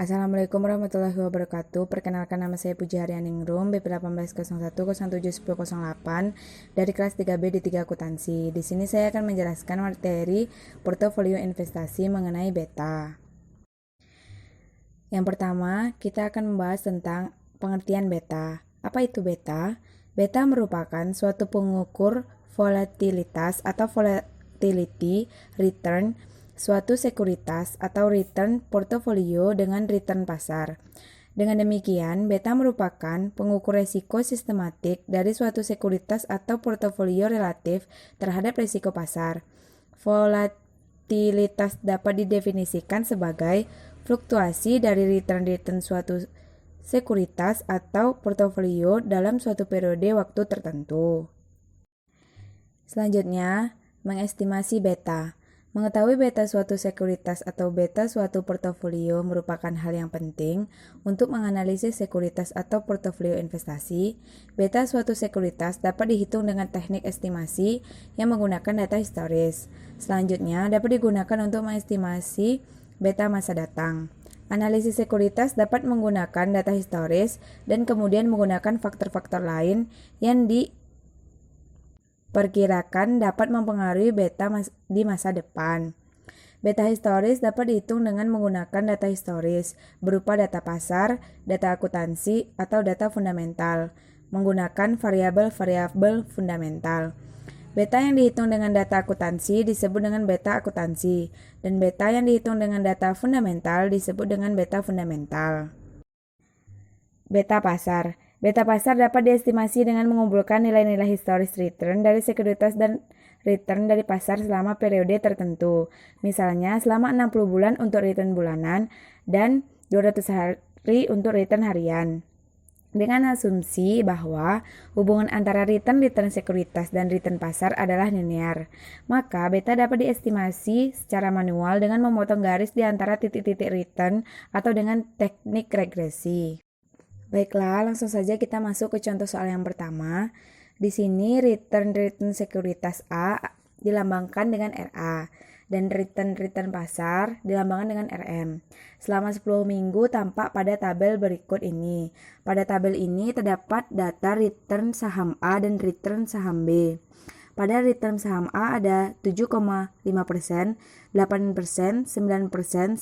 Assalamualaikum warahmatullahi wabarakatuh. Perkenalkan, nama saya Puji Haryaningrum, BP 1801071008 dari kelas 3B di 3 akuntansi. Di sini saya akan menjelaskan materi portofolio investasi mengenai beta. Yang pertama, kita akan membahas tentang pengertian beta. Apa itu beta? Beta merupakan suatu pengukur volatilitas atau volatility return suatu sekuritas atau return portofolio dengan return pasar. Dengan demikian, beta merupakan pengukur risiko sistematik dari suatu sekuritas atau portofolio relatif terhadap risiko pasar. Volatilitas dapat didefinisikan sebagai fluktuasi dari return suatu sekuritas atau portofolio dalam suatu periode waktu tertentu. Selanjutnya, mengestimasi beta. Mengetahui beta suatu sekuritas atau beta suatu portofolio merupakan hal yang penting untuk menganalisis sekuritas atau portofolio investasi. Beta suatu sekuritas dapat dihitung dengan teknik estimasi yang menggunakan data historis. Selanjutnya, dapat digunakan untuk mengestimasi beta masa datang. Analisis sekuritas dapat menggunakan data historis dan kemudian menggunakan faktor-faktor lain yang diperkirakan dapat mempengaruhi beta di masa depan. Beta historis dapat dihitung dengan menggunakan data historis berupa data pasar, data akuntansi, atau data fundamental menggunakan variabel-variabel fundamental. Beta yang dihitung dengan data akuntansi disebut dengan beta akuntansi, dan beta yang dihitung dengan data fundamental disebut dengan beta fundamental. Beta pasar. Beta pasar dapat diestimasi dengan mengumpulkan nilai-nilai historis return dari sekuritas dan return dari pasar selama periode tertentu. Misalnya, selama 60 bulan untuk return bulanan dan 200 hari untuk return harian. Dengan asumsi bahwa hubungan antara return sekuritas dan return pasar adalah linear, maka beta dapat diestimasi secara manual dengan memotong garis di antara titik-titik return atau dengan teknik regresi. Baiklah, langsung saja kita masuk ke contoh soal yang pertama. Di sini return sekuritas A dilambangkan dengan RA dan return pasar dilambangkan dengan RM. Selama 10 minggu tampak pada tabel berikut ini. Pada tabel ini terdapat data return saham A dan return saham B. Pada return saham A ada 7,5%, 8%, 9%, 10%, 10,5%,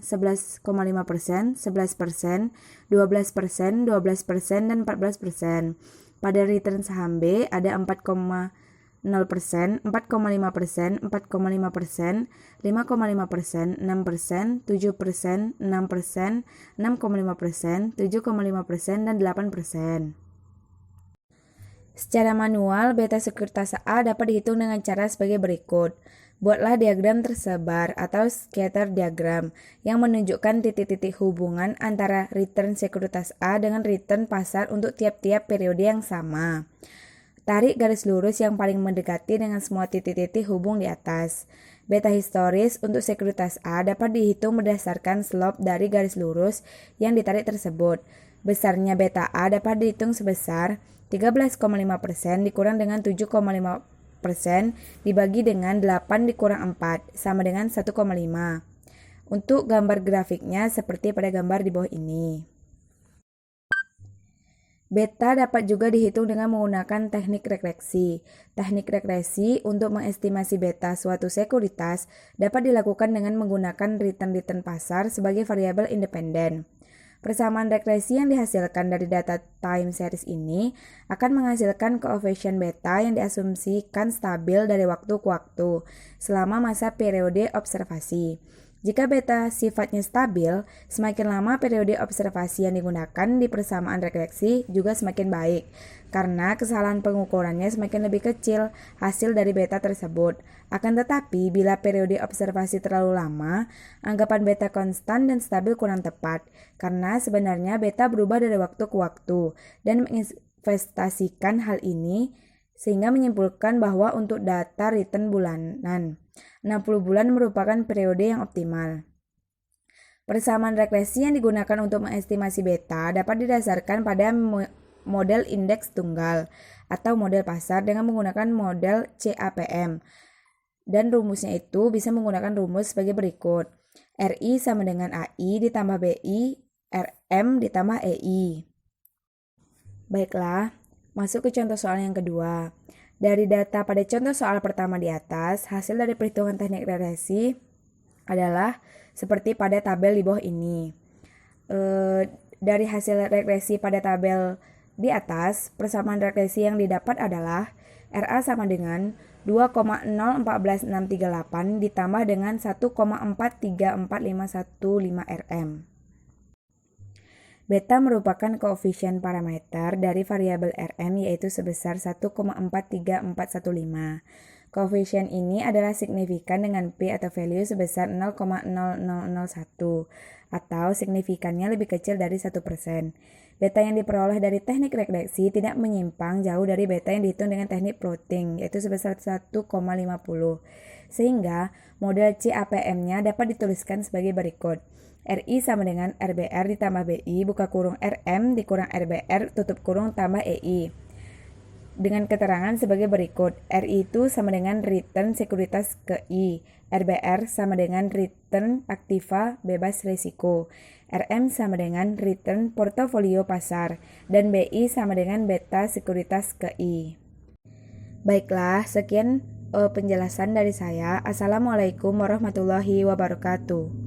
11,5%, 11%, 12%, 12%, dan 14%. Pada return saham B ada 4,0%, 4,5%, 4,5%, 5,5%, 6%, 7%, 6%, 6,5%, 7,5%, dan 8%. Secara manual, beta sekuritas A dapat dihitung dengan cara sebagai berikut. Buatlah diagram tersebar atau scatter diagram yang menunjukkan titik-titik hubungan antara return sekuritas A dengan return pasar untuk tiap-tiap periode yang sama. Tarik garis lurus yang paling mendekati dengan semua titik-titik hubung di atas. Beta historis untuk sekuritas A dapat dihitung berdasarkan slope dari garis lurus yang ditarik tersebut. Besarnya beta A dapat dihitung sebesar 13,5% dikurang dengan 7,5% dibagi dengan 8 dikurang 4 sama dengan 1,5. Untuk gambar grafiknya seperti pada gambar di bawah ini. Beta dapat juga dihitung dengan menggunakan teknik regresi. Teknik regresi untuk mengestimasi beta suatu sekuritas dapat dilakukan dengan menggunakan return pasar sebagai variabel independen. Persamaan regresi yang dihasilkan dari data time series ini akan menghasilkan koefisien beta yang diasumsikan stabil dari waktu ke waktu selama masa periode observasi. Jika beta sifatnya stabil, semakin lama periode observasi yang digunakan di persamaan regresi juga semakin baik, karena kesalahan pengukurannya semakin lebih kecil hasil dari beta tersebut. Akan tetapi, bila periode observasi terlalu lama, anggapan beta konstan dan stabil kurang tepat, karena sebenarnya beta berubah dari waktu ke waktu, dan menginvestasikan hal ini sehingga menyimpulkan bahwa untuk data return bulanan, 60 bulan merupakan periode yang optimal. Persamaan regresi yang digunakan untuk mengestimasi beta dapat didasarkan pada model indeks tunggal atau model pasar dengan menggunakan model CAPM. Dan rumusnya itu bisa menggunakan rumus sebagai berikut. RI sama dengan AI ditambah BI, RM ditambah EI. Baiklah, masuk ke contoh soal yang kedua. Dari data pada contoh soal pertama di atas, hasil dari perhitungan teknik regresi adalah seperti pada tabel di bawah ini. Dari hasil regresi pada tabel di atas, persamaan regresi yang didapat adalah RA sama dengan 2,014638 ditambah dengan 1,434515 RM. Beta merupakan koefisien parameter dari variabel Rm yaitu sebesar 1,43415. Koefisien ini adalah signifikan dengan P atau value sebesar 0,0001 atau signifikannya lebih kecil dari 1%. Beta yang diperoleh dari teknik regresi tidak menyimpang jauh dari beta yang dihitung dengan teknik plotting yaitu sebesar 1,50. Sehingga model CAPM-nya dapat dituliskan sebagai berikut. RI sama dengan RBR ditambah BI buka kurung RM dikurang RBR tutup kurung tambah EI. Dengan keterangan sebagai berikut. RI itu sama dengan return sekuritas ke I. RBR sama dengan return aktiva bebas risiko. RM sama dengan return portofolio pasar. Dan BI sama dengan beta sekuritas ke I. Baiklah, sekian penjelasan dari saya. Assalamualaikum warahmatullahi wabarakatuh.